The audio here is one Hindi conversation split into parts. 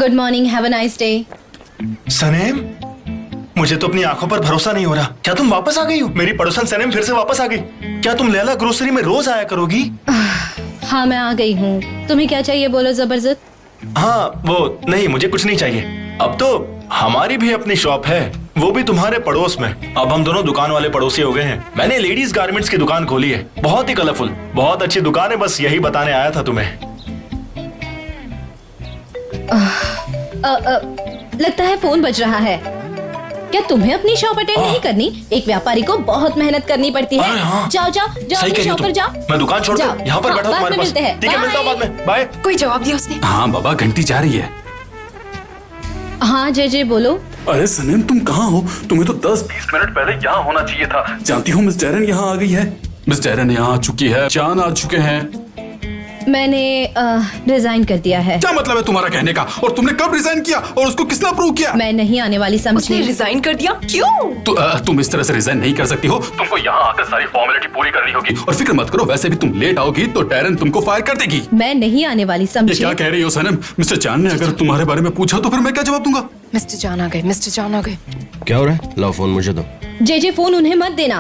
Good morning, have a nice day. Sanam, मुझे तो अपनी आंखों पर भरोसा नहीं हो रहा। क्या तुम वापस आ गई हो? मेरी पड़ोसन सनेम फिर से वापस आ गई। क्या तुम लैला ग्रोसरी में रोज आया करोगी? हाँ, मैं आ गई हूँ। तुम्हें क्या चाहिए बोलो जबरदस्त। हाँ, वो नहीं, मुझे कुछ नहीं चाहिए। अब तो हमारी भी अपनी शॉप है, वो भी तुम्हारे पड़ोस में। अब हम दोनों दुकान वाले पड़ोसी हो गए हैं। मैंने लेडीज गारमेंट्स की दुकान खोली है, बहुत ही कलरफुल, बहुत अच्छी दुकान है। बस यही बताने आया था तुम्हें। लगता है फोन बज रहा है। क्या तुम्हें अपनी शॉप अटेंड नहीं करनी? एक व्यापारी को बहुत मेहनत करनी पड़ती है। हाँ। जाओ जाओ जाओ, अपनी शॉप पर जाओ। मैं दुकान छोड़ जाओ। कर यहाँ पर बैठा हूँ तुम्हारे पास। मिलते हैं। ठीक है, मिलता हूँ बाद में। बाय। कोई जवाब दिया उसने? हाँ बाबा, घंटी जा रही है। हाँ जे बोलो। अरे सनीम, तुम कहाँ हो? तुम्हें तो 10-20 मिनट पहले यहाँ होना चाहिए था। जानती हूँ मिस डैरन यहाँ आ गई है। मिस डैरन यहाँ आ चुकी है, चान आ चुके हैं। मैंने रिजाइन कर दिया है। क्या मतलब है तुम्हारा कहने का? और तुमने कब रिजाइन किया और उसको किसने अप्रूव किया? मैं नहीं आने वाली उसने समझी। रिजाइन कर दिया? क्यों? तुम इस तरह से रिजाइन नहीं कर सकती हो। तुमको यहाँ आकर सारी फॉर्मेलिटी पूरी करनी होगी। और फिक्र मत करो, वैसे भी तुम लेट आओगी तो डैरन तुमको फायर कर देगी। मैं नहीं आने वाली ये समझी। क्या कह रही हो सनम? मिस्टर चान ने अगर तुम्हारे बारे में पूछा तो फिर मैं क्या जवाब दूंगा? मिस्टर जान आ गए, मिस्टर जान आ गए। क्या हो रहा है? लाओ फोन मुझे दो। जे फोन उन्हें मत देना।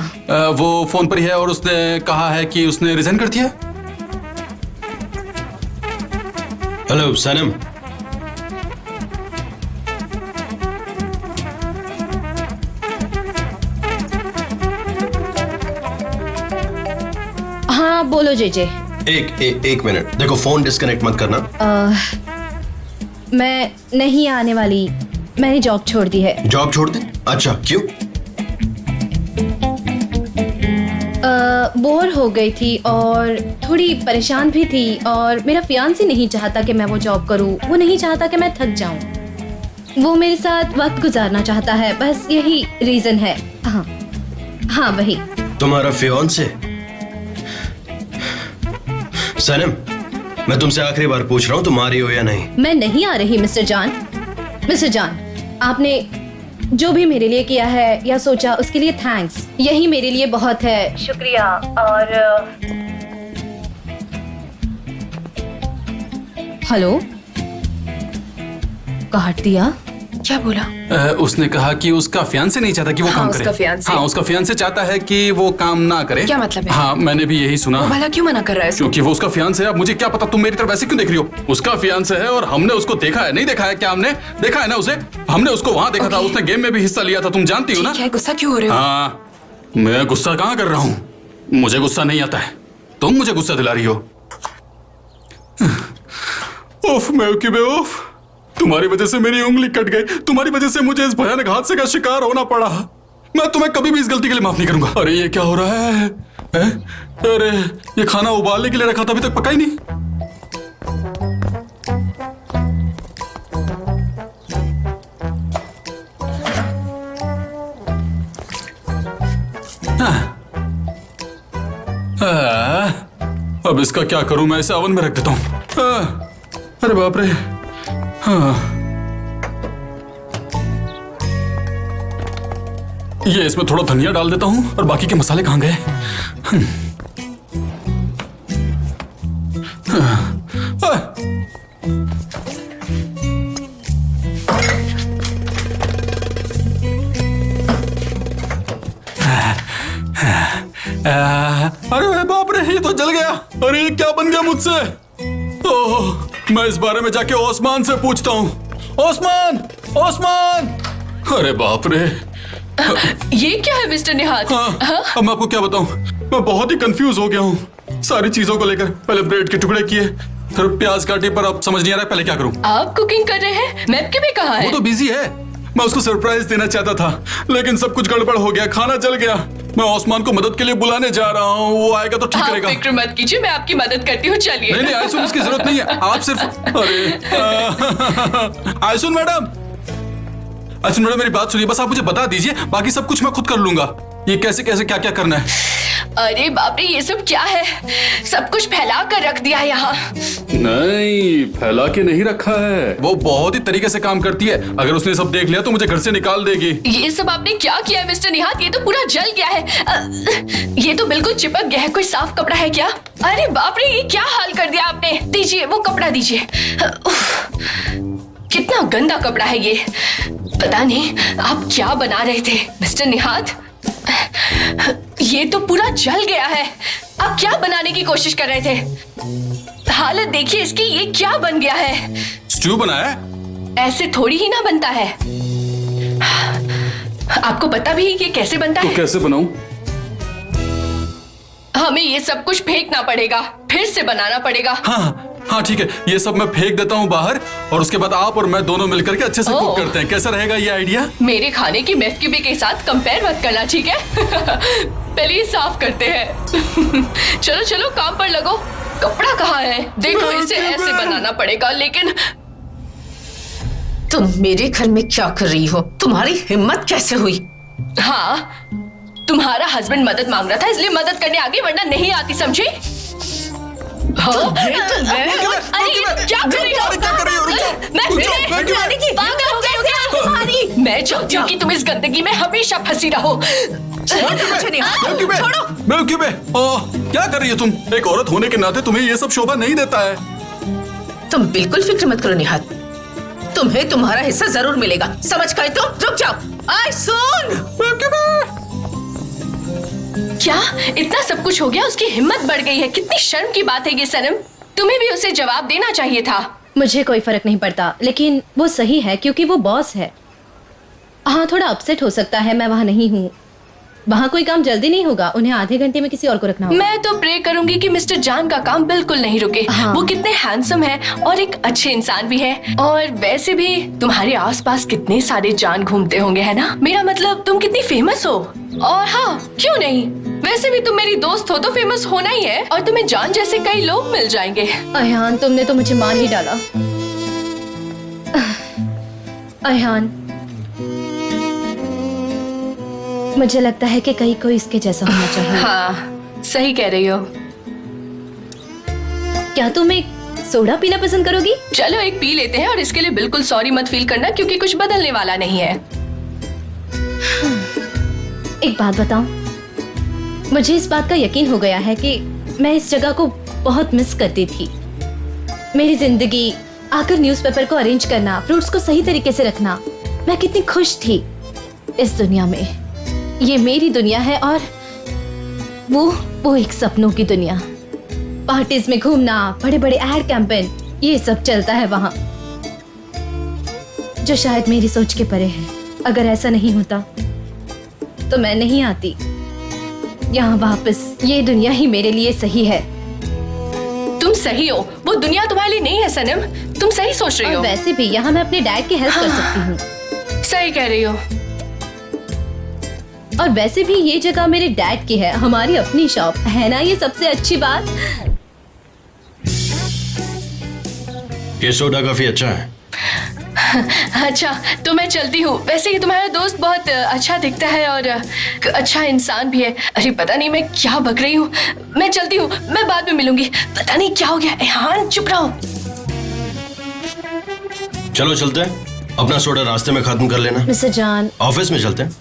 वो फोन पर ही है और उसने कहा है कि उसने रिजाइन कर दिया। हेलो सनम। हाँ बोलो जे। एक मिनट, देखो फोन डिस्कनेक्ट मत करना। मैं नहीं आने वाली, मैंने जॉब छोड़ दी है। जॉब छोड़ दे? अच्छा, क्यों? बोर हो गई थी और थोड़ी परेशान भी थी, और मेरा फियांसी नहीं चाहता कि मैं वो जॉब करूं। वो नहीं चाहता कि मैं थक जाऊं। वो मेरे साथ वक्त गुजारना चाहता है, बस यही रीजन है। हाँ हाँ, वही। तुम्हारा फियांसे? सनम, मैं तुमसे आखिरी बार पूछ रहा हूँ, तुम आ रही हो या नहीं? मैं नहीं आ रही मिस्टर जान। मिस्टर जान, आपने जो भी मेरे लिए किया है या सोचा उसके लिए थैंक्स। यही मेरे लिए बहुत है। शुक्रिया। और हेलो, काट दिया। क्या बोला? उसने कहा कि उसका फियांसे नहीं चाहता कि वो काम करे। उसका फियांसे? हाँ, उसका फियांसे चाहता है कि वो काम ना करे। क्या मतलब है? हाँ, मैंने भी यही सुना। वो भला क्यों मना कर रहा है इसको? क्योंकि वो उसका फियांसे है। अब मुझे क्या पता, तुम मेरी तरफ ऐसे क्यों देख रही हो? उसका फियांसे है और हमने उसको देखा है। नहीं देखा है क्या? हमने देखा है ना उसे। हमने उसको वहाँ देखा था, उसने गेम में भी हिस्सा लिया था, तुम जानती हो ना। ठीक है, गुस्सा क्यों हो रहे हो? हाँ, मैं गुस्सा कहाँ कर रहा हूँ? मुझे गुस्सा नहीं आता है, तुम मुझे गुस्सा दिला रही हो। उफ, बेवकूफ, तुम्हारी वजह से मेरी उंगली कट गई। तुम्हारी वजह से मुझे इस भयानक हादसे का शिकार होना पड़ा। मैं तुम्हें कभी भी इस गलती के लिए माफ नहीं करूंगा। अरे ये क्या हो रहा है? अरे ये खाना उबालने के लिए रखा था, अभी तक पका ही नहीं। अब इसका क्या करूं? मैं इसे ओवन में रख देता हूं। अरे बाप रे। हाँ, ये इसमें थोड़ा धनिया डाल देता हूं। और बाकी के मसाले कहां गए? अरे बाप रे, ये तो जल गया। अरे ये क्या बन गया मुझसे? ओह, मैं इस बारे में जाके ओस्मान से पूछता हूँ। ओस्मान, ओस्मान! अरे बाप रे। ये क्या है मिस्टर निहात? हाँ, अब मैं आपको क्या बताऊं? मैं बहुत ही कंफ्यूज हो गया हूँ सारी चीजों को लेकर। पहले ब्रेड के टुकड़े किए, फिर प्याज काटी, पर अब समझ नहीं आ रहा पहले क्या करूं। आप कुकिंग कर रहे हैं? मैप के भी कहा है? वो तो बिजी है। मैं उसको सरप्राइज देना चाहता था, लेकिन सब कुछ गड़बड़ हो गया, खाना जल गया। मैं ओस्मान को मदद के लिए बुलाने जा रहा हूँ, वो आएगा तो ठीक आप रहेगा। फिक्र मत कीजिए, मैं आपकी मदद करती हूँ। चलिए। नहीं आयसुन, उसकी जरूरत नहीं है। आप सिर्फ आयसुन मैडम, आयसुन मैडम, मेरी बात सुनिए। बस आप मुझे बता दीजिए, बाकी सब कुछ मैं खुद कर लूंगा। ये कैसे कैसे क्या क्या करना है? अरे बाप रे, ये सब क्या है? सब कुछ फैला कर रख दिया यहाँ। नहीं, फैला के नहीं रखा है। वो बहुत ही तरीके से काम करती है। अगर उसने सब देख लिया तो मुझे घर से निकाल देगी। ये सब आपने क्या किया मिस्टर निहात? ये तो पूरा जल गया है। ये तो बिल्कुल चिपक गया है। कोई साफ कपड़ा है क्या? अरे बाप रे, ये क्या हाल कर दिया आपने? दीजिए वो कपड़ा दीजिए। कितना गंदा कपड़ा है ये। पता नहीं आप क्या बना रहे थे मिस्टर निहात। ये तो पूरा जल गया है। आप क्या बनाने की कोशिश कर रहे थे? हालत देखिए इसकी, ये क्या बन गया है? स्ट्यू बनाया? ऐसे थोड़ी ही ना बनता है। आपको पता भी ये कैसे बनता तो है? कैसे बनाऊं? हमें ये सब कुछ फेंकना पड़ेगा, फिर से बनाना पड़ेगा। हाँ ठीक है, ये सब मैं फेंक देता हूँ बाहर और उसके बाद आप और मैं दोनों मिलकर के अच्छे से कुक करते हैं। कैसा रहेगा ये आइडिया? मेरे खाने की मेफक्यूबे के साथ कंपेयर मत करना, ठीक है? पहले ये साफ करते हैं। चलो चलो काम पर लगो। कपड़ा कहाँ है? देखो इसे ऐसे बनाना पड़ेगा। लेकिन तुम मेरे घर में क्या कर रही हो? तुम्हारी हिम्मत कैसे हुई? हाँ, तुम्हारा हस्बैंड मदद मांग रहा था इसलिए मदद करने आ गई, वरना नहीं आती, समझी? हाँ? अरे क्या कर रही हो? पागल हो गए हो क्या? मैं चाहती हूँ कि तुम इस गंदगी में हमेशा फंसी रहो। मेवक्यूबे, क्या कर रही हो तुम? एक औरत होने के नाते तुम्हें ये सब शोभा नहीं देता है। तुम बिल्कुल फिक्र मत करो निहात, तुम्हें तुम्हारा हिस्सा जरूर मिलेगा। समझ गए तुम? रुक जाओ। आई सुन। क्या इतना सब कुछ हो गया? उसकी हिम्मत बढ़ गई है। कितनी शर्म की बात है ये सनम। तुम्हें भी उसे जवाब देना चाहिए था। मुझे कोई फर्क नहीं पड़ता, लेकिन वो सही है क्योंकि वो बॉस है। हाँ, थोड़ा अपसेट हो सकता है, मैं वहाँ नहीं हूँ। वहाँ कोई काम जल्दी नहीं होगा, उन्हें आधे घंटे में किसी और को रखना होगा। मैं तो प्रे करूंगी कि मिस्टर जान का काम बिल्कुल नहीं रुके। हाँ। वो कितने हैंडसम है और एक अच्छे इंसान भी है। और वैसे भी तुम्हारे आसपास कितने सारे जान घूमते होंगे, है ना? मेरा मतलब तुम कितनी फेमस हो। और हाँ, क्यों नहीं, वैसे भी तुम मेरी दोस्त हो तो फेमस होना ही है। और तुम्हें जान जैसे कई लोग मिल जाएंगे। अयहान, तुमने तो मुझे मार ही डाला। अयहान, मुझे लगता है कि कहीं कोई इसके जैसा होना चाहिए। हाँ, सही कह रही हो। क्या तुम एक सोडा पीना पसंद करोगी? चलो एक पी लेते हैं, और इसके लिए बिल्कुल सॉरी मत फील करना क्योंकि कुछ बदलने वाला नहीं है। एक बात बताऊं, मुझे इस बात का यकीन हो गया है कि मैं इस जगह को बहुत मिस करती थी। मेरी जिंदगी, आकर न्यूज़पेपर को अरेंज करना, फ्रूट्स को सही तरीके से रखना, मैं कितनी खुश थी इस दुनिया में। ये मेरी दुनिया है और वो एक सपनों की दुनिया। पार्टीज में घूमना, बड़े बड़े एड कैंपेन, ये सब चलता है वहाँ, जो शायद मेरी सोच के परे है। अगर ऐसा नहीं होता तो मैं नहीं आती यहाँ वापस। ये दुनिया ही मेरे लिए सही है। तुम सही हो, वो दुनिया तुम्हारे लिए नहीं है सनम। तुम सही सोच रही और हो। वैसे भी यहाँ मैं अपने डैड की हेल्प कर सकती हूँ। सही कह रही हो। और वैसे भी ये जगह मेरे डैड की है, हमारी अपनी शॉप है ना, ये सबसे अच्छी बात। ये सोडा काफी अच्छा है। अच्छा, तो मैं चलती हूँ। वैसे ये तुम्हारा दोस्त बहुत अच्छा दिखता है और अच्छा इंसान भी है। अरे पता नहीं मैं क्या बक रही हूँ। मैं चलती हूँ, मैं बाद में मिलूंगी। पता नहीं क्या हो गया। हाँ, चुप रहो। चलो चलते हैं, अपना सोडा रास्ते में खत्म कर लेना। मिस्टर जान, ऑफिस में चलते हैं।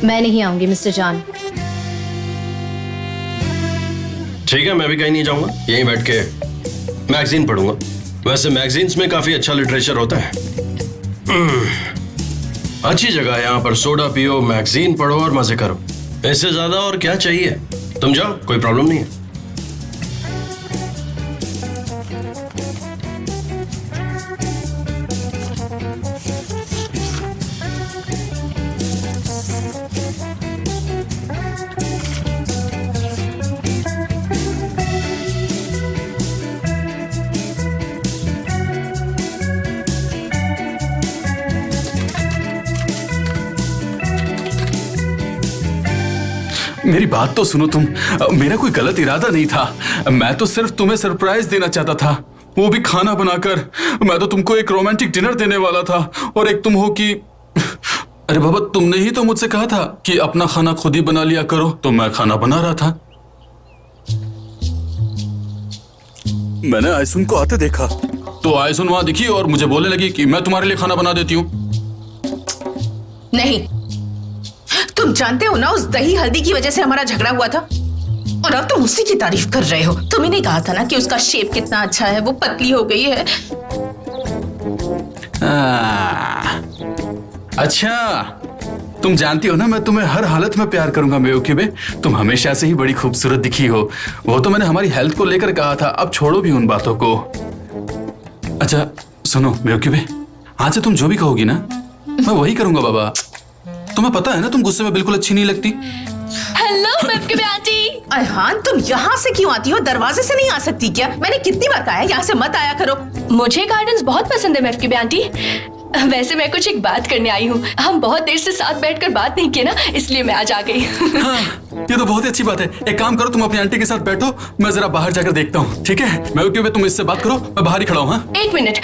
मैं नहीं आऊंगी मिस्टर जान। ठीक है, मैं भी कहीं नहीं जाऊंगा, यहीं बैठ के मैगजीन पढ़ूंगा। वैसे मैगजीन्स में काफी अच्छा लिटरेचर होता है। अच्छी जगह है यहाँ पर। सोडा पियो, मैगजीन पढ़ो और मजे करो। इससे ज्यादा और क्या चाहिए? तुम जाओ, कोई प्रॉब्लम नहीं है। मेरी बात तो सुनो तुम। मेरा कोई गलत इरादा नहीं था। मैं तो सिर्फ तुम्हें सरप्राइज देना चाहता था, वो भी खाना बनाकर। मैं तो तुमको एक रोमांटिक डिनर देने वाला था और एक तुम हो कि अरे बाबा, तुमने ही तो मुझसे कहा था कि अपना खाना खुद ही बना लिया करो, तो मैं खाना बना रहा था। मैंने आयसुन को आते देखा तो आयसुन वहां दिखी और मुझे बोलने लगी कि मैं तुम्हारे लिए खाना बना देती हूँ। नहीं, तुम जानते हो ना उस दही हल्दी की वजह से हमारा झगड़ा हुआ था, और अब तुम उसी की तारीफ कर रहे हो। तुम्हें नहीं कहा था ना कि उसका शेप कितना अच्छा है, वो पतली हो गई है। अच्छा, तुम जानती हो ना मैं तुम्हें हर हालत में प्यार करूंगा मेओक्यूबे। तुम हमेशा से ही बड़ी खूबसूरत दिखी हो। वो तो मैंने हमारी हेल्थ को लेकर कहा था, अब छोड़ो भी उन बातों को। अच्छा सुनो मेओक्यूबे, आज से तुम जो भी कहोगी ना मैं वही करूंगा बाबा। तुम्हें पता है ना तुम गुस्से में बिल्कुल अच्छी नहीं लगती। Hello मेवक्यूबे aunty. अरहान, तुम यहाँ से क्यों आती हो? दरवाजे से नहीं आ सकती क्या? मैंने कितनी बार कहा है यहाँ से मत आया करो। मुझे गार्डन्स बहुत पसंद है मेवक्यूबे आंटी। वैसे मैं कुछ एक बात करने आई हूँ। हम बहुत देर से साथ बैठकर बात नहीं किए ना, इसलिए मैं आज आ गई। हाँ, ये तो बहुत ही अच्छी बात है। एक काम करो, तुम अपनी आंटी के साथ बैठो, मैं जरा बाहर जाकर देखता हूँ। ठीक है मेओक्यूबे, तुम इससे बात करो, मैं बाहर ही खड़ा हूँ। हाँ? एक मिनट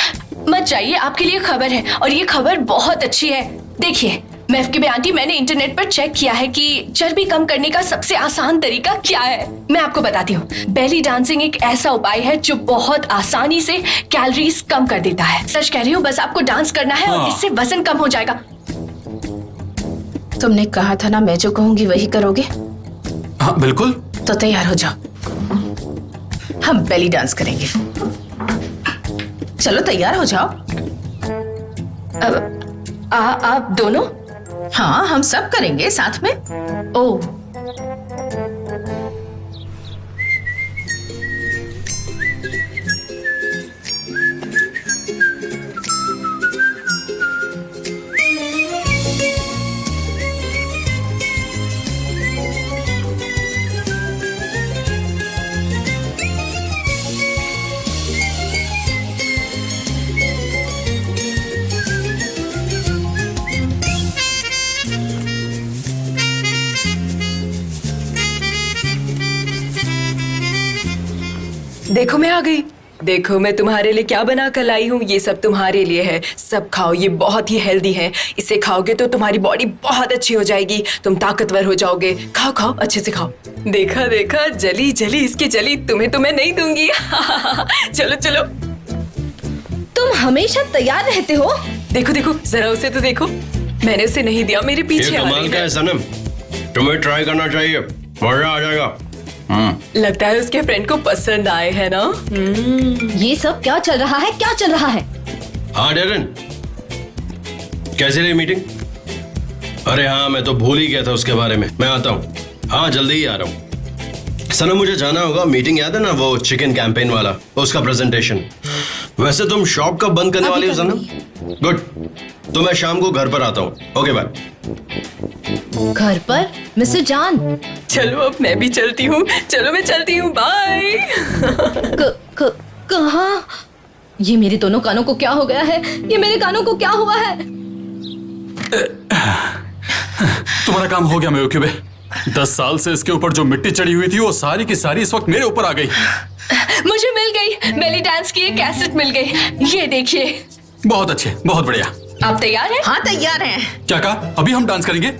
मत जाइए, आपके लिए खबर है और ये खबर बहुत अच्छी है। देखिए मेवक्यूबे आंटी, मैंने इंटरनेट पर चेक किया है कि चर्बी कम करने का सबसे आसान तरीका क्या है। मैं आपको बताती हूँ। बेली डांसिंग एक ऐसा उपाय है जो बहुत आसानी से कैलोरीज कम कर देता है। सच कह रही हूँ, बस आपको डांस करना है और इससे वजन कम हो जाएगा। तुमने कहा था ना मैं जो कहूंगी वही करोगे। हाँ बिल्कुल। तो तैयार हो जाओ, हम बेली डांस करेंगे। चलो तैयार हो जाओ। आप दोनों? हाँ, हम सब करेंगे साथ में। ओह, देखो मैं आ गई। देखो मैं तुम्हारे लिए क्या बना कर लाई हूँ। ये सब तुम्हारे लिए है, सब खाओ। ये बहुत ही हेल्दी है। इसे खाओगे तो तुम्हारी बॉडी बहुत अच्छी हो जाएगी, तुम ताकतवर हो जाओगे। खाओ खाओ, अच्छे से खाओ। देखा देखा, जली जली इसकी जली, तुम्हें तो मैं नहीं दूंगी। चलो चलो। तुम हमेशा तैयार रहते हो। देखो देखो, जरा उसे तो देखो। मैंने उसे नहीं दिया, मेरे ये पीछे आ कमाल रही का है। है सनम, तुम्हें ट्राई करना चाहिए, मजा आ जाएगा। लगता है उसके फ्रेंड को पसंद आए है ना। ये सब क्या चल रहा है, क्या चल रहा है? हाँ डेरन, कैसी रही मीटिंग? अरे हाँ, मैं तो भूल ही गया था उसके बारे में। मैं आता हूँ, हाँ जल्दी ही आ रहा हूँ। सनम मुझे जाना होगा, मीटिंग याद है ना वो चिकन कैंपेन वाला, उसका प्रेजेंटेशन। वैसे तुम शॉप कब बंद करने वाली हो सनम? गुड, तो मैं शाम को घर पर आता हूँ। Okay bye. घर पर? मिस्टर जान, चलो अब मैं भी चलती हूँ। चलो मैं चलती हूँ, बाय। कहाँ? ये मेरे दोनों कानों को क्या हो गया है? ये मेरे कानों को क्या हुआ है? तुम्हारा काम हो गया मेओक्यूबे। 10 साल से इसके ऊपर जो मिट्टी चढ़ी हुई थी वो सारी की सारी इस वक्त मेरे ऊपर आ गई। मुझे मिल गई, बेली डांस की एक कैसेट मिल गई। ये देखिए। बहुत अच्छे, बहुत बढ़िया। आप तैयार हैं? हाँ तैयार हैं। क्या कहा? अभी हम डांस करेंगे?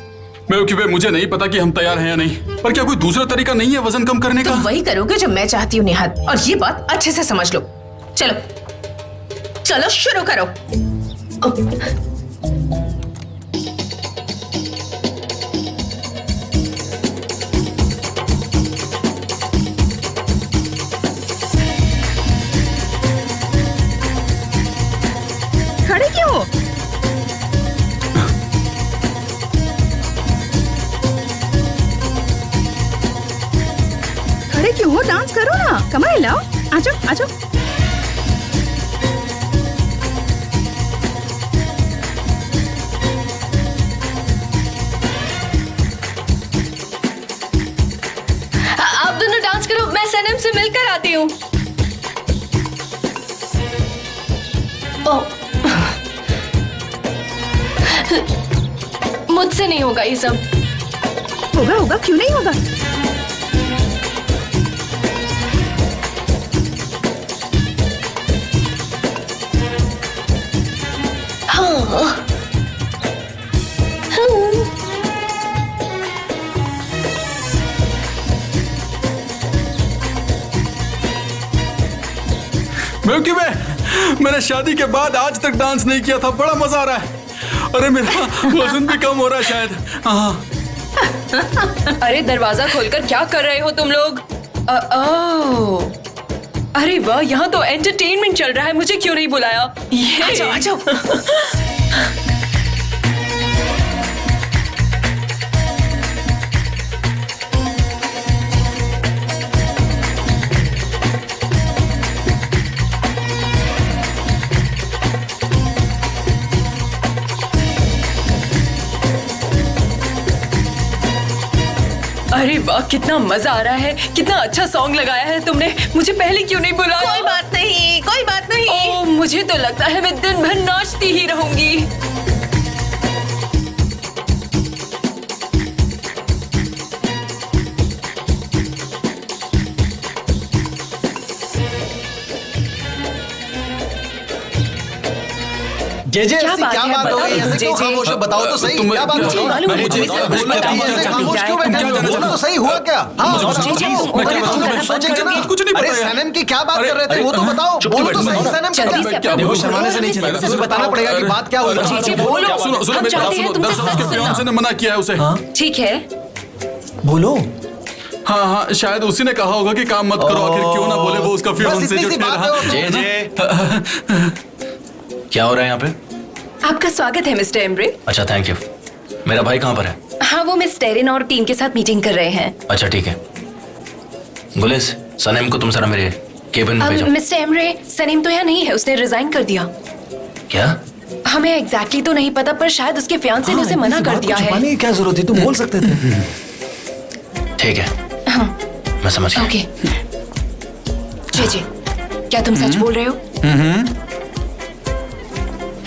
मेओक्यूबे, मुझे नहीं पता कि हम तैयार हैं या नहीं, पर क्या कोई दूसरा तरीका नहीं है वजन कम करने का? तुम वही करोगे जो मैं चाहती हूँ निहाद, और ये बात अच्छे से समझ लो। चलो चलो शुरू करो। खड़े क्यों हो? खड़े क्यों हो? डांस करो ना, कमर हिलाओ। आ जाओ आ जाओ। आप दोनों डांस करो, मैं सनम से मिलकर आती हूँ। मुझसे नहीं होगा ये सब। होगा होगा, क्यों नहीं होगा? मेओक्यूबे, मैंने शादी के बाद आज तक डांस नहीं किया था, बड़ा मजा आ रहा है। अरे मेरा वजन भी कम हो रहा है शायद। हाँ। अरे दरवाजा खोलकर क्या कर रहे हो तुम लोग? अरे वाह, यहाँ तो एंटरटेनमेंट चल रहा है, मुझे क्यों नहीं बुलाया? ये आ जाओ, आ जाओ। अरे वाह, कितना मजा आ रहा है, कितना अच्छा सॉन्ग लगाया है तुमने, मुझे पहले क्यों नहीं बुलाया? कोई बात नहीं, कोई बात नहीं। ओह, मुझे तो लगता है मैं दिन भर नाचती ही रहूंगी। जेजे क्या ऐसी बात क्या है? बात हो बताओ गई? ऐसे जेजे। क्यों खामोश हो? बताओ तो सही, क्या बात मुझे हो मालूम है, मुझे मुझे तो सब कुछ बताइए, पता है, ऐसे मुझे खामोश क्या क्यों है? बैठे हो? बोलो तो सही, हुआ क्या? हाँ, जेजे, तुम सोचेंगे ओवर एक्टिंग करना बंद सोचेंगे करोगे? ना। कुछ नहीं अरे पता यार। सनम की क्या बात कर रहे थे वो तो बताओ। बोलो तो सही, सनम क्या? जल्दी से अपना देखो, बोलो। शर्माने से नहीं चलेगा, तुम्हें बताना पड़ेगा कि बात क्या हुई। जेजे, बोलो। सुनो सुनो हम मेरी बात चाहते हैं सुनो, तुमसे दरअसल सच उसके सुनना। फियांसे ने मना किया है उसे। ठीक है, बोलो। हाँ हाँ, शायद उसी ने कहा होगा कि काम मत करो, आखिर क्यों ना बोले वो उसका बस फियांसे इतनी जो सी बात है और जे जे क्या हो रहा है यहाँ पे? आपका स्वागत है मिस्टर एम्ब्रे। अच्छा, थैंक यू। मेरा भाई कहाँ पर है? हाँ, वो मिस टेरिन और टीम के साथ मीटिंग कर रहे हैं। अच्छा, ठीक है। गुलिस, सनम को तुम जरा मेरे केबिन में भेजो। मिस्टर एम्ब्रे, सनीम तो यहाँ नहीं है, उसने रिजाइन कर दिया। क्या? हमें एग्जैक्टली तो नहीं पता, पर शायद उसके फियांसे ने उसे मना कर दिया है। छुपाने की क्या जरूरत थी? तुम बोल सकते थे। ठीक है, हाँ, मैं समझ गया। ओके। जेजे, क्या तुम सच बोल रहे हो?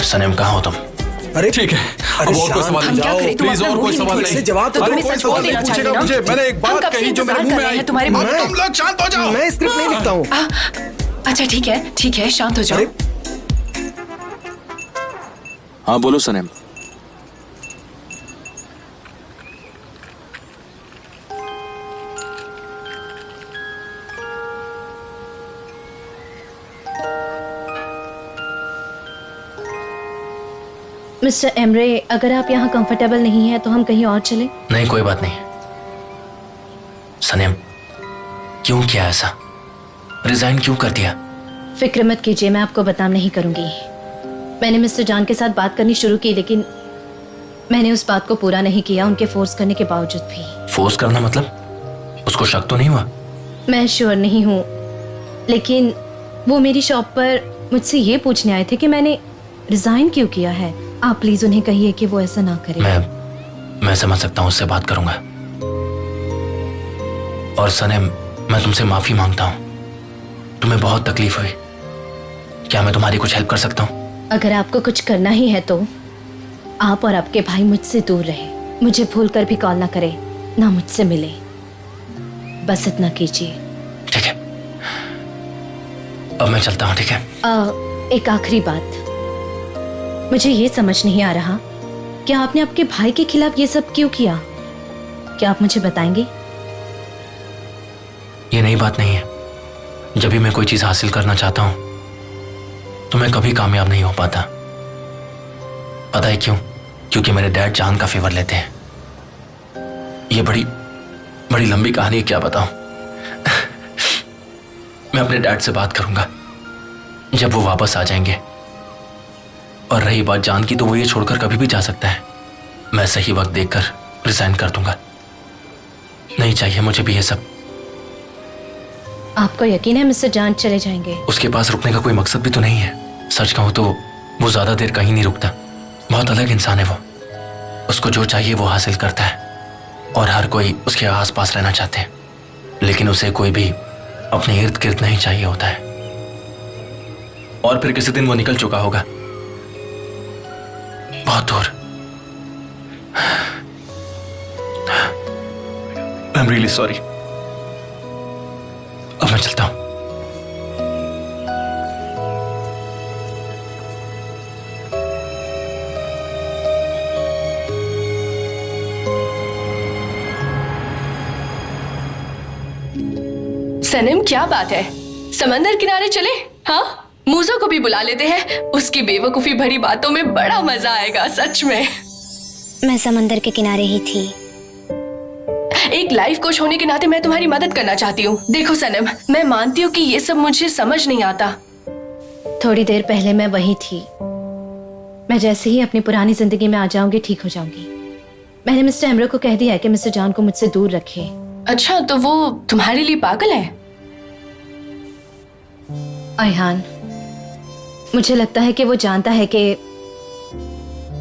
सनम, कहाँ हो तुम? अरे ठीक है, अब और कोई सवाल हम नहीं। क्या करें? तुम प्लीज अपना और मुंह कोई ही सवाल नहीं नहीं। इससे जवाब तो तो तुम्हें तुम्हें कोई सच बोल सवाल देना नहीं चाहिए पूछेगा ना। मुझे। मैंने एक हम बात कब से कही जो मेरे इंतजार मुंह कर में रहे आई। हैं तुम्हारे मैं- मुंह तुम लोग शांत हो जाओ। मैं स्क्रिप्ट नहीं लिखता हूँ। अच्छा ठीक है, शांत हो जाओ। अरे हाँ बोलो सनम। मिस्टर एमरे, अगर आप यहाँ कंफर्टेबल नहीं है तो हम कहीं और चलें। नहीं, कोई बात नहीं। सनम, क्यों किया ऐसा? रिजाइन क्यों कर दिया? फिक्र मत कीजिए, मैं आपको बदनाम नहीं करूंगी। मैंने मिस्टर जॉन के साथ बात करनी शुरू की, लेकिन मैंने उस बात को पूरा नहीं किया, उनके फोर्स करने के बावजूद भी। फोर्स करना मतलब? उसको शक तो नहीं हुआ? मैं श्योर नहीं हूँ, लेकिन वो मेरी शॉप पर मुझसे ये पूछने आए थे कि मैंने रिजाइन क्यों किया है। आप प्लीज उन्हें कहिए कि वो ऐसा ना करे। मैं समझ सकता हूँ, उससे बात करूंगा। और सनम, मैं तुमसे माफी मांगता हूँ। तुम्हें बहुत तकलीफ हुई। क्या मैं तुम्हारी कुछ हेल्प कर सकता हूँ? अगर आपको कुछ करना ही है तो आप और आपके भाई मुझसे दूर रहे, मुझे भूल कर भी कॉल ना करे, ना मुझसे मिले, बस इतना कीजिए। ठीक है, अब मैं चलता हूँ। ठीक है? एक आखिरी बात, मुझे ये समझ नहीं आ रहा कि आपने आपके भाई के खिलाफ ये सब क्यों किया। क्या आप मुझे बताएंगे? ये नई बात नहीं है। जब भी मैं कोई चीज हासिल करना चाहता हूं तो मैं कभी कामयाब नहीं हो पाता। पता है क्यों? क्योंकि मेरे डैड जान का फेवर लेते हैं। ये बड़ी लंबी कहानी है, क्या बताऊं। मैं अपने डैड से बात करूंगा जब वो वापस आ जाएंगे। और रही बात जान की, तो वो ये छोड़कर कभी भी जा सकता है। मैं सही वक्त देखकर रिजाइन कर दूंगा। नहीं चाहिए मुझे भी ये सब। आपको यकीन है मिस्टर जान चले जाएंगे? उसके पास रुकने का कोई मकसद भी तो नहीं है। सच कहूं तो वो ज्यादा देर कहीं नहीं रुकता। बहुत अलग इंसान है वो। उसको जो चाहिए वो हासिल करता है और हर कोई उसके आसपास रहना चाहते हैं, लेकिन उसे कोई भी अपने इर्द गिर्द नहीं चाहिए होता है। और फिर किसी दिन वो निकल चुका होगा, बहुत दूर। I am really sorry. अब मैं चलता हूं। सनम, क्या बात है? समंदर किनारे चले? हाँ, मूजो को भी बुला लेते हैं। उसकी बेवकूफी भरी बातों में बड़ा मजा आएगा, सच में। मैं समंदर के किनारे ही थी। एक लाइफ कोच होने के नाते मैं तुम्हारी मदद करना चाहती हूँ। देखो सनम, मैं मानती हूँ कि ये सब मुझे समझ नहीं आता। थोड़ी देर पहले मैं वही थी। मैं जैसे ही अपनी पुरानी जिंदगी में आ जाऊंगी ठीक हो जाऊंगी। मैंने मिस्टर एमरो को कह दिया है कि मिस्टर जॉन को मुझसे दूर रखे। अच्छा, तो वो तुम्हारे लिए पागल है? अयहान, मुझे लगता है कि वो जानता है कि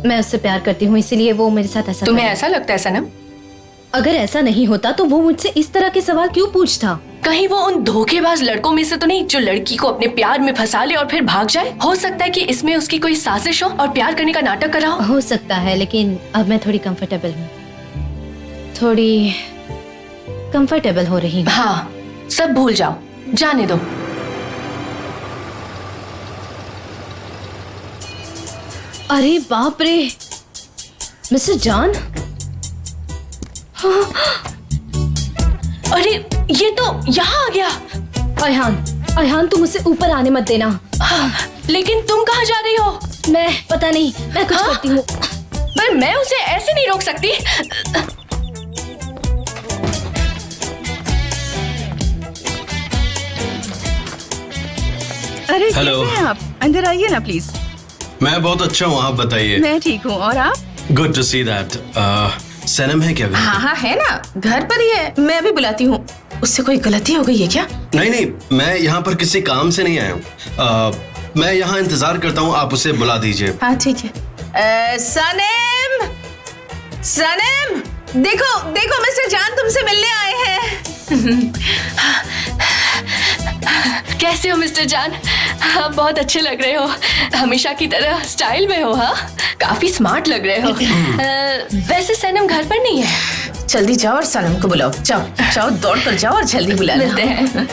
मैं उससे प्यार करती हूँ, इसीलिए वो मेरे साथ ऐसा तुम्हें कर- ऐसा लगता है सनम? अगर ऐसा नहीं होता तो वो मुझसे इस तरह के सवाल क्यों पूछता? कहीं वो उन धोखेबाज लड़कों में से तो नहीं जो लड़की को अपने प्यार में फंसा ले और फिर भाग जाए? हो सकता है कि इसमें उसकी कोई साजिश हो और प्यार करने का नाटक कर रहा हो। सकता है, लेकिन अब मैं थोड़ी कंफर्टेबल हूँ, थोड़ी कंफर्टेबल हो रही हूँ। हाँ, सब भूल जाओ, जाने दो। अरे बाप रे, मिस्टर जॉन! अरे ये तो यहाँ आ गया। अयहान तुम उसे ऊपर आने मत देना। लेकिन तुम कहाँ जा रही हो? मैं पता नहीं, मैं कुछ करती हूँ। पर मैं उसे ऐसे नहीं रोक सकती। अरे हेलो। कैसे हैं आप? अंदर आइए ना प्लीज। मैं बहुत अच्छा हूँ, आप बताइए। मैं ठीक हूँ, और आप? Good to see that. Sanam है क्या घर हाँ हाँ है ना, घर पर ही है। मैं अभी बुलाती हूँ। उससे कोई गलती हो गई है क्या? नहीं नहीं, मैं यहाँ पर किसी काम से नहीं आया हूँ। मैं यहाँ इंतजार करता हूँ, आप उसे बुला दीजिए। हाँ ठीक है। सनम, सनम, देखो देखो मिस्टर जान तुमसे मिलने आए हैं। कैसे हो मिस्टर जान? आप बहुत अच्छे लग रहे हो, हमेशा की तरह स्टाइल में हो। हाँ, काफी स्मार्ट लग रहे हो। वैसे सनम घर पर नहीं है। जल्दी जाओ और सनम को बुलाओ। जाओ जाओ, दौड़ कर जाओ और जल्दी बुला लो। मिलते हैं।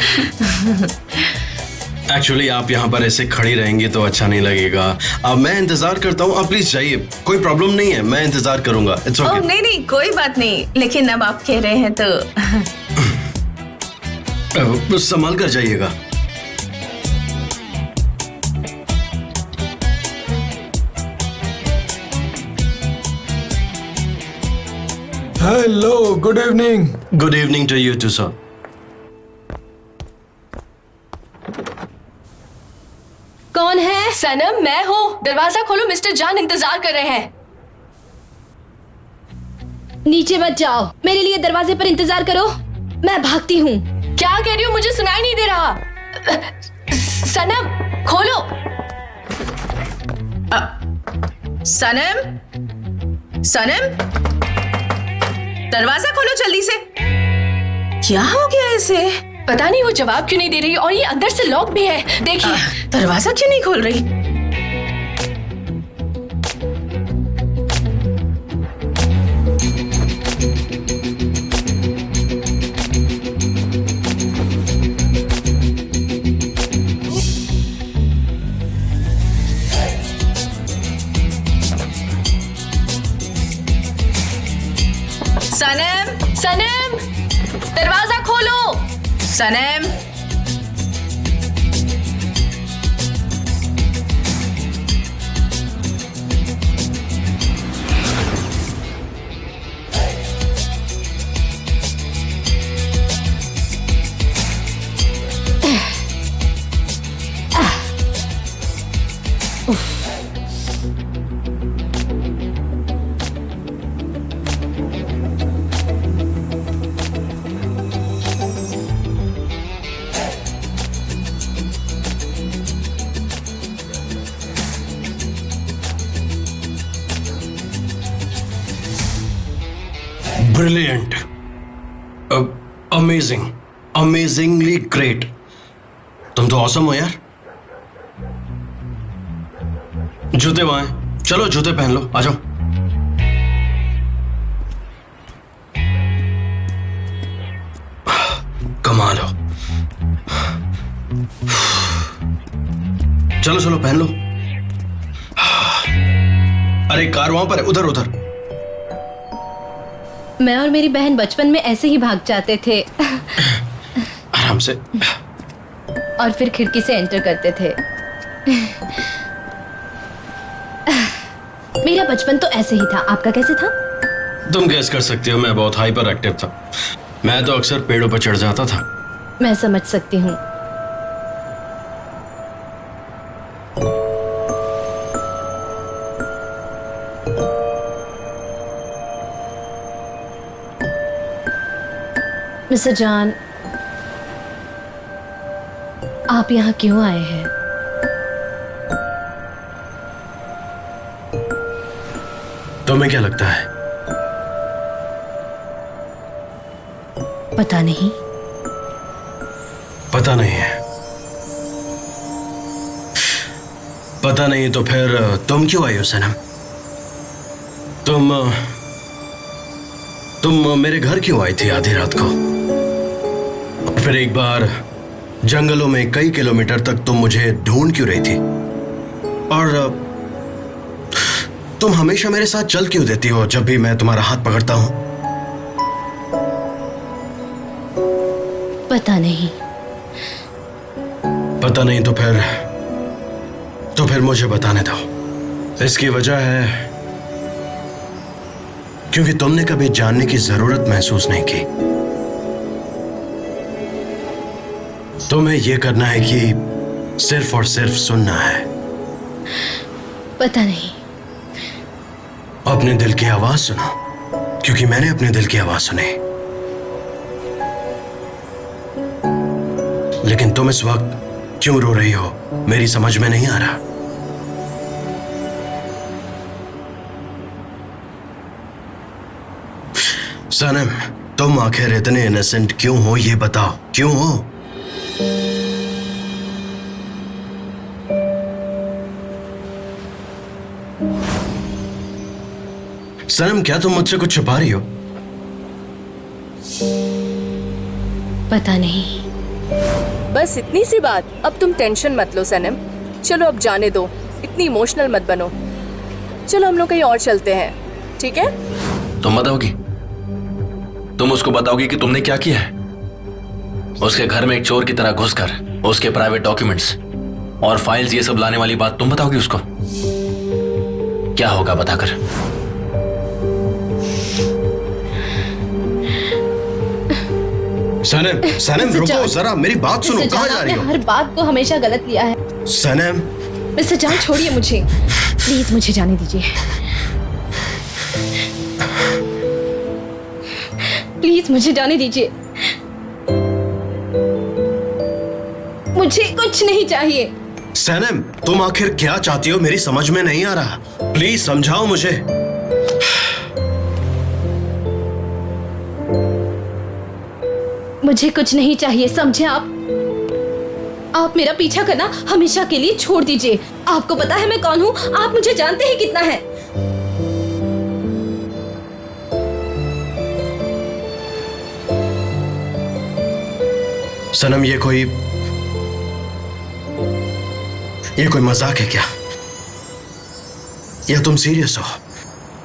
एक्चुअली आप यहाँ पर ऐसे खड़ी रहेंगी तो अच्छा नहीं लगेगा। अब मैं इंतजार करता हूँ, आप प्लीज जाइए। कोई प्रॉब्लम नहीं है, मैं इंतजार करूंगा। It's oh okay. नहीं नहीं, कोई बात नहीं, लेकिन अब आप कह रहे हैं तो संभाल कर जाइएगा। Hello, good evening. Good evening to you too sir. कौन है? सनम, मैं हूँ। दरवाजा खोलो, मिस्टर जान इंतजार कर रहे हैं। नीचे मत जाओ, मेरे लिए दरवाजे पर इंतजार करो, मैं भागती हूँ। क्या कह रही हो? मुझे सुनाई नहीं दे रहा। सनम, खोलो। सनम, सनम, दरवाजा खोलो जल्दी से। क्या हो गया इसे? पता नहीं वो जवाब क्यों नहीं दे रही, और ये अंदर से लॉक भी है। देखिए। दरवाजा क्यों नहीं खोल रही? सनम, सनम, दरवाजा खोलो। सनम, ब्रिलियंट, अमेजिंग, अमेजिंगली ग्रेट। तुम तो ऑसम हो यार। जूते वहां हैं, चलो जूते पहन लो, आ जाओ। कमाल हो। चलो चलो पहन लो। अरे कार वहां पर है, उधर उधर। मैं और मेरी बहन बचपन में ऐसे ही भाग जाते थे आराम से। और फिर खिड़की से एंटर करते थे। मेरा बचपन तो ऐसे ही था, आपका कैसे था? तुम गैस कर सकती हो मैं बहुत हाइपर एक्टिव था। मैं तो अक्सर पेड़ों पर चढ़ जाता था। मैं समझ सकती हूँ। मिस्टर जॉन, आप यहाँ क्यों आए हैं? तुम्हें क्या लगता है? पता नहीं। पता नहीं है। पता नहीं तो फिर तुम क्यों आई हो सनम? तुम मेरे घर क्यों आई थी आधी रात को? और फिर एक बार जंगलों में कई किलोमीटर तक तुम मुझे ढूंढ क्यों रही थी? और तुम हमेशा मेरे साथ चल क्यों देती हो जब भी मैं तुम्हारा हाथ पकड़ता हूं? पता नहीं। पता नहीं तो फिर मुझे बताने दो। इसकी वजह है क्योंकि तुमने कभी जानने की जरूरत महसूस नहीं की। तुम्हें यह करना है कि सिर्फ और सिर्फ सुनना है। पता नहीं। अपने दिल की आवाज सुनो, क्योंकि मैंने अपने दिल की आवाज सुनी। लेकिन तुम इस वक्त क्यों रो रही हो मेरी समझ में नहीं आ रहा। सनम, तुम आखिर इतने इनोसेंट क्यों हो ये बताओ, क्यों हो? सनम, क्या तुम मुझसे कुछ छुपा रही हो? पता नहीं। बस इतनी सी बात। अब तुम टेंशन मत लो सनम। चलो अब जाने दो, इतनी इमोशनल मत बनो। चलो हम लोग कहीं और चलते हैं, ठीक है? तुम बताओगी? तुम उसको बताओगी कि तुमने क्या किया है? उसके घर में एक चोर की तरह घुसकर उसके प्राइवेट डॉक्यूमेंट्स और फाइल्स ये सब लाने वाली बात तुम बताओगी उसको? क्या होगा बताकर? सनम, सनम रुको जरा, मेरी बात सुनो। मिस्टर कहाँ जॉन, जा रही आपने हो? हर बात को हमेशा गलत लिया है। सनम, मिस्टर जॉन, छोड़िए मुझे, प्लीज मुझे जाने दीजिए। प्लीज मुझे जाने दीजिए। मुझे कुछ नहीं चाहिए। सनम, तुम आखिर क्या चाहती हो मेरी समझ में नहीं आ रहा। प्लीज समझाओ मुझे। मुझे कुछ नहीं चाहिए, समझे आप? आप मेरा पीछा करना हमेशा के लिए छोड़ दीजिए। आपको पता है मैं कौन हूँ? आप मुझे जानते हैं कितना है। सनम, ये कोई मजाक है क्या? या तुम सीरियस हो?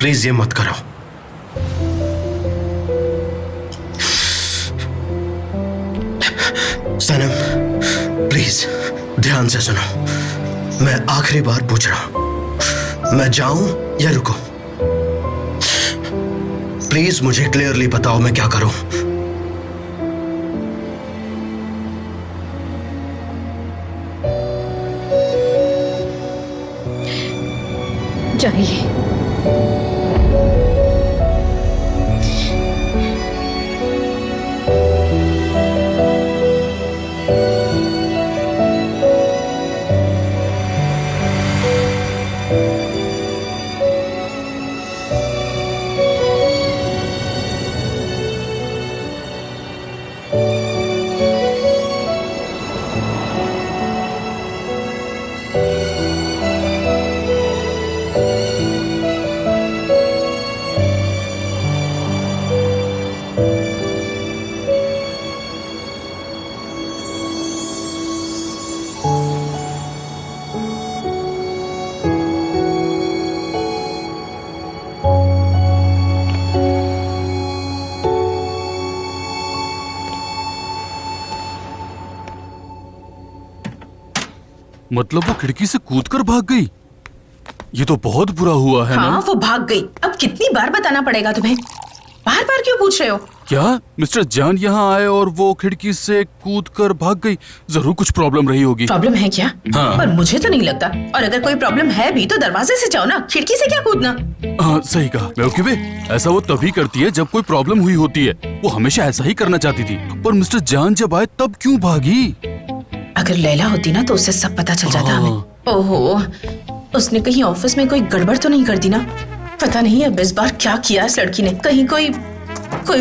प्लीज ये मत करो। सनम, प्लीज ध्यान से सुनो। मैं आखिरी बार पूछ रहा हूं, मैं जाऊं या रुकूं? प्लीज मुझे क्लियरली बताओ मैं क्या करूं। जाइए। मतलब वो खिड़की से कूदकर भाग गई? ये तो बहुत बुरा हुआ है हाँ ना? वो भाग गई। अब कितनी बार बताना पड़ेगा तुम्हें? बार बार क्यों पूछ रहे हो? क्या मिस्टर जान यहाँ आए और वो खिड़की से कूद कर भाग गई? जरूर कुछ प्रॉब्लम रही होगी। प्रॉब्लम है क्या? हाँ। पर मुझे तो नहीं लगता। और अगर कोई प्रॉब्लम है भी तो दरवाजे से जाओ ना, खिड़की से क्या कूदना? हाँ सही कहा बेवकूफे। ऐसा वो तभी करती है जब कोई प्रॉब्लम हुई होती है। वो हमेशा ऐसा ही करना चाहती थी, पर मिस्टर जान जब आए तब क्यों भागी? अगर लैला होती ना तो उसे सब पता चल जाता हाँ। हमें। ओहो, उसने कहीं ऑफिस में कोई गड़बड़ तो नहीं कर दी ना? पता नहीं अब इस बार क्या किया इस लड़की ने। कहीं कोई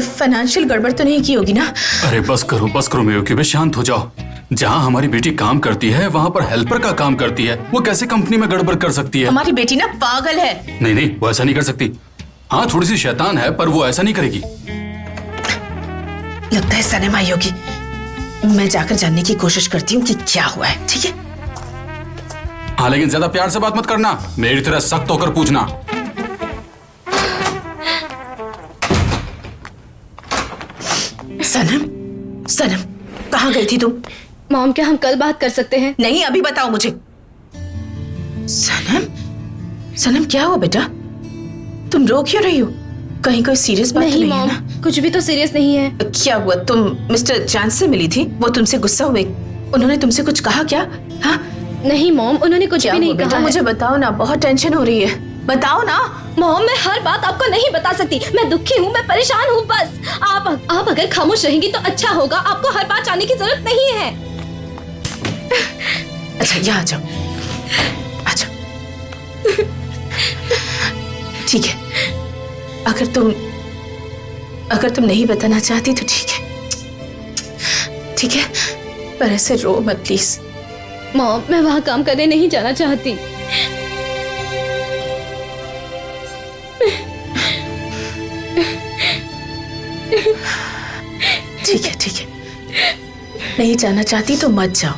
फाइनेंशियल गड़बड़ तो नहीं की होगी ना? अरे बस करो बेवकूफे, शांत हो जाओ। जहाँ हमारी बेटी काम करती है वहाँ पर हेल्पर का काम करती है। वो कैसे कंपनी में गड़बड़ कर सकती है? हमारी बेटी ना पागल है। नहीं वो ऐसा नहीं कर सकती। हाँ थोड़ी सी शैतान है, पर वो ऐसा नहीं करेगी। लगता है सनम आई होगी। मैं जाकर जानने की कोशिश करती हूँ कि क्या हुआ है। ठीक है? हाँ लेकिन ज्यादा प्यार से बात मत करना, मेरी तरह सख्त होकर पूछना। सनम कहाँ गई थी तुम? मॉम, क्या हम कल बात कर सकते हैं? नहीं, अभी बताओ मुझे। सनम क्या हुआ बेटा? तुम रो क्यों रही हो? कहीं कोई सीरियस बात तो नहीं नहीं है मॉम, ना? कुछ भी तो सीरियस नहीं है। क्या हुआ? तुम मिस्टर जान से मिली थी? वो तुमसे गुस्सा हुए? उन्होंने तुमसे कुछ कहा क्या? हाँ? नहीं मॉम, उन्होंने कुछ क्या भी हुआ नहीं बेटा? कहा है। मुझे बताओ ना, बहुत टेंशन हो रही है। बताओ ना। मॉम, मैं हर बात आपको नहीं बता सकती। मैं दुखी हूँ, मैं परेशान हूँ। बस आप अगर खामोश रहेंगी तो अच्छा होगा। आपको हर बात जानने की जरूरत नहीं है। अच्छा यहाँ आ जाओ, आ जाओ। ठीक है, अगर तुम नहीं बताना चाहती तो ठीक है, पर ऐसे रो मत प्लीज। मॉम, मैं वहाँ काम करने नहीं जाना चाहती। ठीक है, नहीं जाना चाहती तो मत जाओ।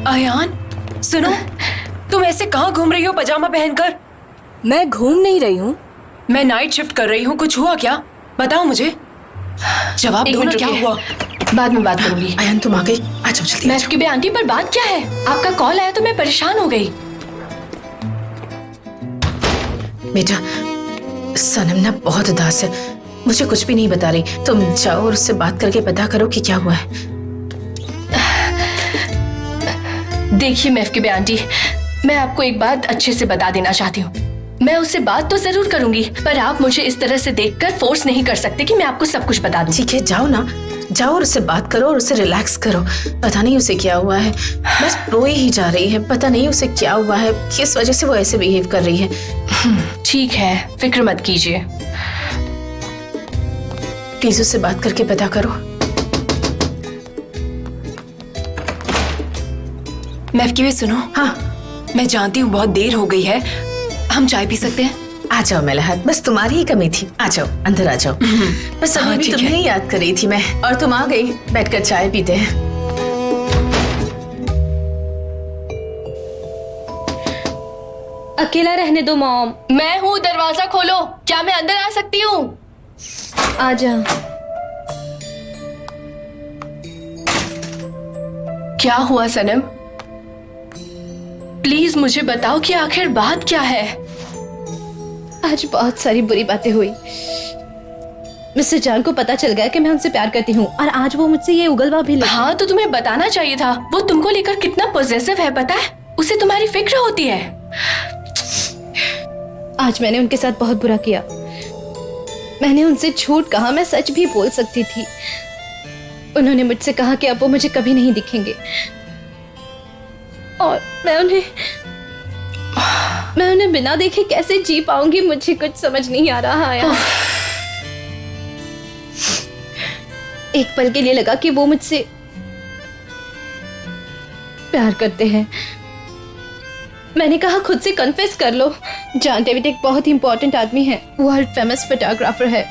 अयान, सुनो, तुम ऐसे कहाँ घूम रही हो पजामा पहनकर? मैं घूम नहीं रही हूँ। मैं नाइट शिफ्ट कर रही हूँ, कुछ हुआ क्या? बताओ मुझे, जवाब एक दो ना, मिनट क्या रुकिए। हुआ? बाद में बात करूंगी। अयन तुम आ गई, आ जाओ जल्दी। मैं की आंटी, पर बात क्या है? आपका कॉल आया तो मैं परेशान हो गई। बेटा, सनम ना बहुत उदास है, मुझे कुछ भी नहीं बता रही। तुम जाओ और उससे बात करके पता करो कि क्या हुआ है। देखिए महफूबा आंटी, मैं आपको एक बात अच्छे से बता देना चाहती हूँ। मैं उससे बात तो जरूर करूंगी, पर आप मुझे इस तरह से देखकर फोर्स नहीं कर सकते कि मैं आपको सब कुछ बता दूं। ठीक है, जाओ ना, जाओ और उससे बात करो और उसे रिलैक्स करो। पता नहीं उसे क्या हुआ है, बस रोई ही जा रही है। पता नहीं उसे क्या हुआ है, किस वजह से वो ऐसे बिहेव कर रही है। ठीक है, फिक्र मत कीजिए। प्लीज उससे बात करके पता करो। महफूबा सुनो, हाँ, मैं जानती हूँ बहुत देर हो गई है, हम चाय पी सकते हैं? आ जाओ मेलहत, बस तुम्हारी ही कमी थी। आ जाओ, अंदर आ जाओ। बस अभी हाँ, भी ठीक तुम्हें है। ही याद कर रही थी मैं, और तुम आ गई। बैठकर चाय पीते हैं। अकेला रहने दो मॉम। मैं हूँ, दरवाजा खोलो। क्या मैं अंदर आ सकती हूँ? आ जा। क्या हुआ सनम? प्लीज मुझे बताओ कि आखिर बात क्या है? आज बहुत सारी बुरी बातें हुई। मिस्टर जान को पता चल गया कि मैं उनसे प्यार करती हूँ, और आज वो मुझसे ये उगलवा भी लगी। हाँ, तो तुम्हें बताना चाहिए था। वो तुमको लेकर कितना पॉजिटिव है, पता है? उसे तुम्हारी फिक्र होती है। आज मैंने उनके साथ बहुत बुरा किया। मैंने उनसे झूठ कहा, मैं सच भी बोल सकती थी। उन्होंने मुझसे कहा कि अब वो मुझे कभी नहीं दिखेंगे, और मैं उन्हें बिना देखे कैसे जी पाऊंगी, मुझे कुछ समझ नहीं आ रहा है। एक पल के लिए लगा कि वो मुझसे प्यार करते हैं। मैंने कहा खुद से कन्फेस कर लो। जॉन डेविड एक बहुत ही इंपॉर्टेंट आदमी है, वर्ल्ड फेमस फोटोग्राफर है,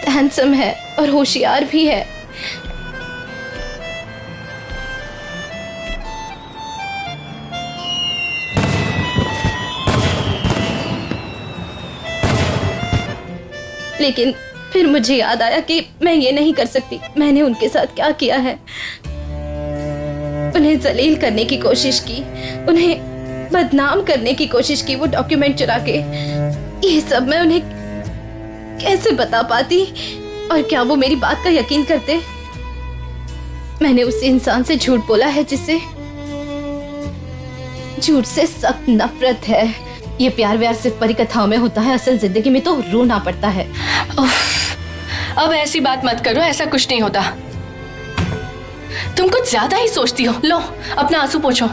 हैंडसम है और होशियार भी है। लेकिन फिर मुझे याद आया कि मैं ये नहीं कर सकती। मैंने उनके साथ क्या किया है, उन्हें जलील करने की कोशिश की, उन्हें बदनाम करने की कोशिश की, वो डॉक्यूमेंट चुरा के। ये सब मैं उन्हें कैसे बता पाती, और क्या वो मेरी बात का यकीन करते? मैंने उस इंसान से झूठ बोला है जिससे झूठ से सख्त नफरत है। ये प्यार व्यार सिर्फ परिकथाओं में होता है, असल जिंदगी में तो रोना पड़ता है। अब ऐसी बात मत करो, ऐसा कुछ नहीं होता। तुम कुछ ज्यादा ही सोचती हो। लो अपना आंसू पोंछो।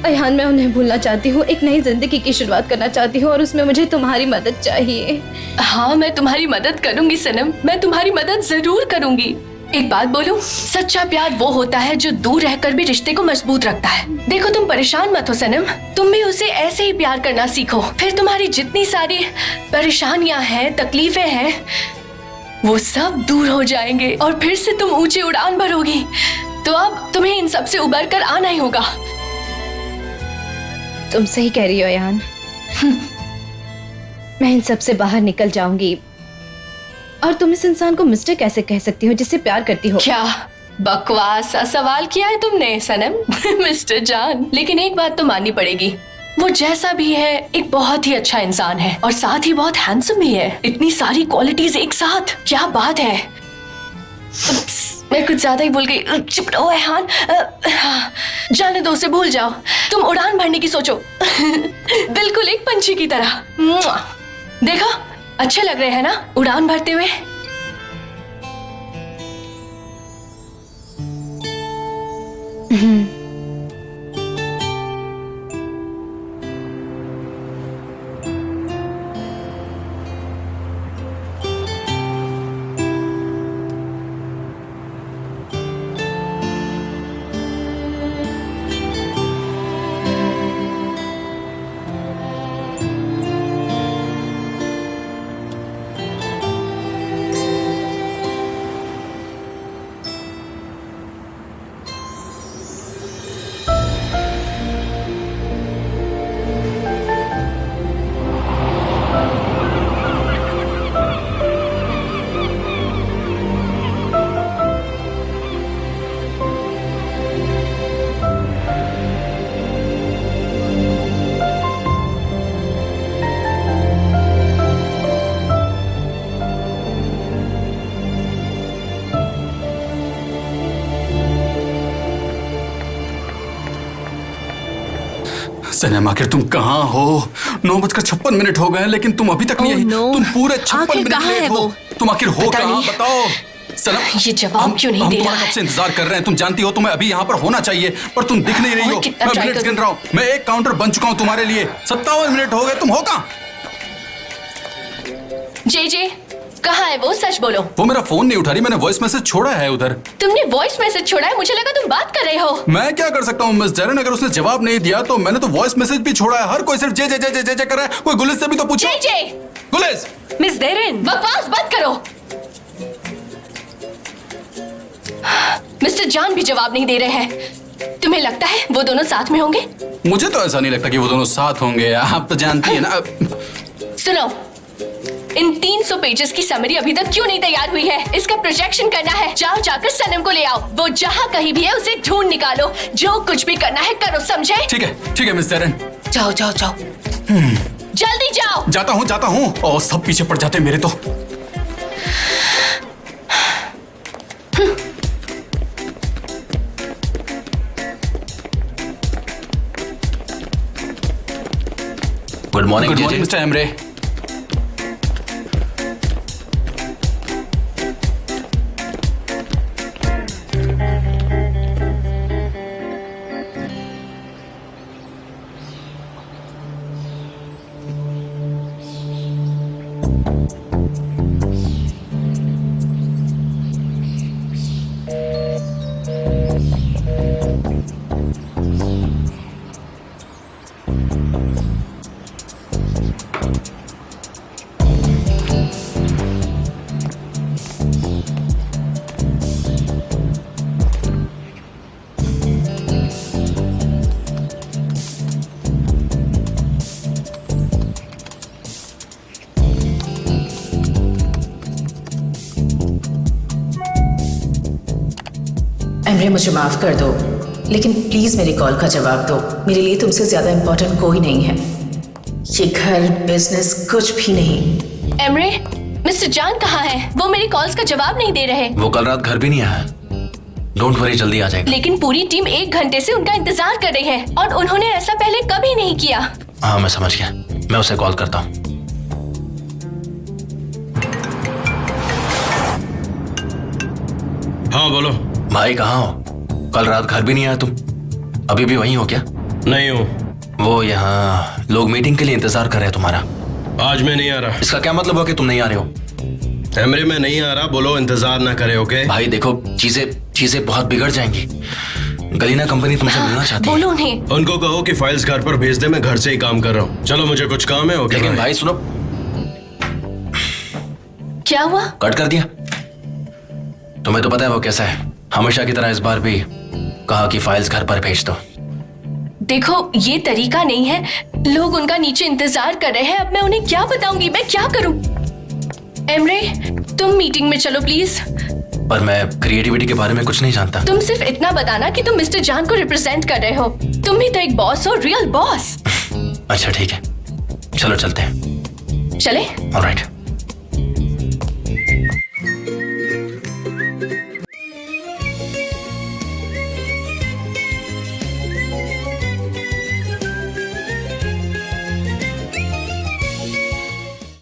अयान, मैं उन्हें भूलना चाहती हूँ, एक नई जिंदगी की शुरुआत करना चाहती हूँ, और उसमें मुझे तुम्हारी मदद चाहिए। हाँ, मैं तुम्हारी मदद करूंगी सनम, मैं तुम्हारी मदद जरूर करूंगी। एक बात बोलूं, सच्चा प्यार वो होता है जो दूर रहकर भी रिश्ते को मजबूत रखता है। देखो, तुम परेशान मत हो सनम, तुम भी उसे ऐसे ही प्यार करना सीखो। फिर तुम्हारी जितनी सारी परेशानियां हैं, तकलीफें हैं, वो सब दूर हो जाएंगे और फिर से तुम ऊंची उड़ान भरोगी। तो अब तुम्हें इन सब से उबर कर आना ही होगा। तुम सही कह रही हो अयान। मैं इन सब से बाहर निकल जाऊंगी। और तुम इस इंसान को मिस्टर कैसे कह सकती हो जिससे प्यार करती हो? क्या बकवास सा सवाल किया है तुमने सनम। मिस्टर जान, लेकिन एक बात तो माननी पड़ेगी, वो जैसा भी है एक बहुत ही अच्छा इंसान है, और साथ ही बहुत हैंडसम भी है। इतनी सारी क्वालिटीज एक साथ, क्या बात है। मैं कुछ ज्यादा ही भूल गई। चुप रहो अयान। जाने दो, उसे भूल जाओ। तुम उड़ान भरने की सोचो। बिल्कुल एक पंछी की तरह। देखो, अच्छे लग रहे हैं ना उड़ान भरते हुए। सनम, आखिर तुम कहाँ हो? 9:56 हो गए हैं, लेकिन तुम अभी तक नहीं आई। तुम पूरे 56 मिनट लेट हो। तुम आखिर हो कहाँ, बताओ सनम। ये जवाब क्यों नहीं दे रहा है? कब से इंतजार कर रहे हैं। तुम जानती हो तुम्हें अभी यहाँ पर होना चाहिए, पर तुम दिख नहीं रही हो। मैं मिनट्स गिन रहा हूँ। मैं एक काउंटर बन चुका हूँ तुम्हारे लिए। 57 मिनट हो गए, तुम हो कहाँ? जे कहाँ है वो? सच बोलो। वो मेरा फोन नहीं उठा रही, मैंने वॉइस मैसेज छोड़ा है उधर। तुमने वॉइस मैसेज छोड़ा है? मुझे लगा तुम बात कर रहे हो। मैं क्या कर सकता हूँ मिस डेरेन, अगर उसने जवाब नहीं दिया तो मैंने तो वॉइस मैसेज भी छोड़ा है। हर कोई सिर्फ जे जे जे जे जे कर रहा है। कोई गुलिस से भी तो पूछो। जे गुलिस, मिस डेरेन, बकवास बंद करो। मिस्टर जान भी जवाब नहीं दे रहे हैं। तुम्हें लगता है वो दोनों साथ में होंगे? मुझे तो ऐसा नहीं लगता कि वो दोनों साथ होंगे। आप तो जानती है ना। सुनो, इन 300 पेजेस की समरी अभी तक क्यों नहीं तैयार हुई है? इसका प्रोजेक्शन करना है। जाओ, जाकर सनम को ले आओ। वो जहाँ कहीं भी है उसे ढूंढ निकालो। जो कुछ भी करना है करो, समझे? ठीक है मिस डेरेन। जाओ जाओ जाओ, जल्दी जाओ। जाता हूँ। और सब पीछे पड़ जाते मेरे तो। Good morning mister Emre. Emre मुझे माफ कर दो, लेकिन प्लीज मेरी कॉल का जवाब दो। मेरे लिए तुमसे ज्यादा इम्पोर्टेंट कोई नहीं है। ये घर, बिजनेस, कुछ भी नहीं। एमरे, मिस्टर जान कहाँ है? वो मेरी कॉल्स का जवाब नहीं दे रहे। वो कल रात घर भी नहीं आया। डोंट वरी, जल्दी आ जाएगा। लेकिन पूरी टीम 1 घंटे से उनका इंतजार कर रही है और उन्होंने ऐसा पहले कभी नहीं किया। हाँ मैं समझ गया, मैं उसे कॉल करता हूँ। हाँ बोलो। भाई कहाँ हो? कल रात घर भी नहीं आया तुम। अभी भी वहीं हो क्या? नहीं हूँ। वो यहाँ लोग मीटिंग के लिए इंतजार कर रहे हैं तुम्हारा। आज मैं नहीं आ रहा। इसका क्या मतलब हुआ कि तुम नहीं आ रहे हो? एमरे मैं नहीं आ रहा, बोलो इंतजार ना करे। ओके भाई देखो, चीजें बहुत बिगड़ जाएंगी। गलीना कंपनी तुमसे मिलना चाहती है। बोलो उन्हें। उनको कहो कि फाइल्स घर पर भेज दे, मैं घर से ही काम कर रहा हूँ। चलो मुझे कुछ काम है। ओके लेकिन भाई सुनो। क्या हुआ? कट कर दिया। तुम्हें तो पता है वो कैसा है। हमेशा की तरह इस बार भी कहा कि फाइल्स घर पर भेज दो। देखो ये तरीका नहीं है। लोग उनका नीचे इंतजार कर रहे हैं। अब मैं उन्हें क्या बताऊंगी? मैं क्या करूं? एमरे, तुम मीटिंग में चलो प्लीज। पर मैं क्रिएटिविटी के बारे में कुछ नहीं जानता। तुम सिर्फ इतना बताना कि तुम मिस्टर जान को रिप्रेजेंट कर रहे हो। तुम भी तो एक बॉस हो, रियल बॉस। अच्छा ठीक है, चलो चलते हैं। चले? ऑलराइट।